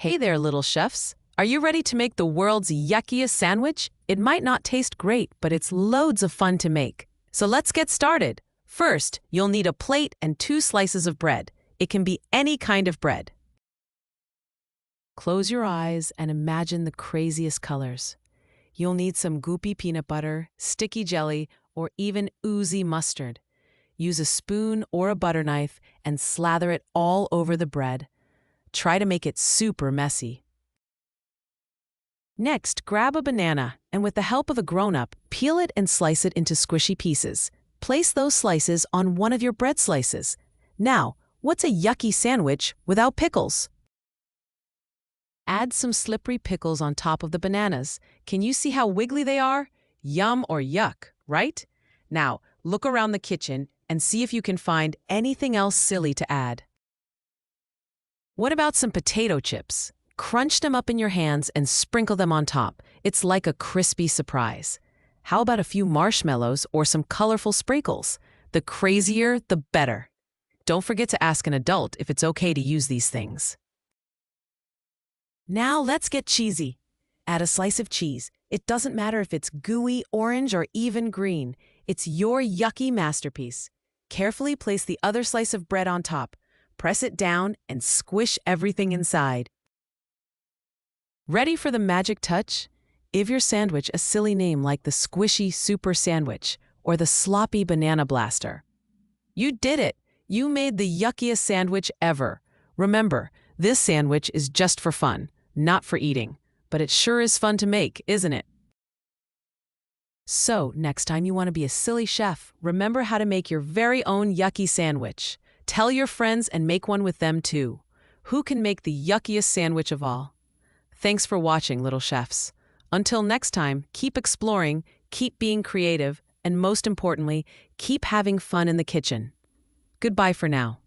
Hey there, little chefs. Are you ready to make the world's yuckiest sandwich? It might not taste great, but it's loads of fun to make. So let's get started. First, you'll need a plate and 2 slices of bread. It can be any kind of bread. Close your eyes and imagine the craziest colors. You'll need some goopy peanut butter, sticky jelly, or even oozy mustard. Use a spoon or a butter knife and slather it all over the bread. Try to make it super messy. Next, grab a banana and with the help of a grown-up, peel it and slice it into squishy pieces. Place those slices on one of your bread slices. Now, what's a yucky sandwich without pickles? Add some slippery pickles on top of the bananas. Can you see how wiggly they are? Yum or yuck, right? Now, look around the kitchen and see if you can find anything else silly to add. What about some potato chips? Crunch them up in your hands and sprinkle them on top. It's like a crispy surprise. How about a few marshmallows or some colorful sprinkles? The crazier, the better. Don't forget to ask an adult if it's okay to use these things. Now let's get cheesy. Add a slice of cheese. It doesn't matter if it's gooey, orange, or even green. It's your yucky masterpiece. Carefully place the other slice of bread on top. Press it down and squish everything inside. Ready for the magic touch? Give your sandwich a silly name like the Squishy Super Sandwich or the Sloppy Banana Blaster. You did it! You made the yuckiest sandwich ever. Remember, this sandwich is just for fun, not for eating. But it sure is fun to make, isn't it? So, next time you want to be a silly chef, remember how to make your very own yucky sandwich. Tell your friends and make one with them too. Who can make the yuckiest sandwich of all? Thanks for watching, little chefs. Until next time, keep exploring, keep being creative, and most importantly, keep having fun in the kitchen. Goodbye for now.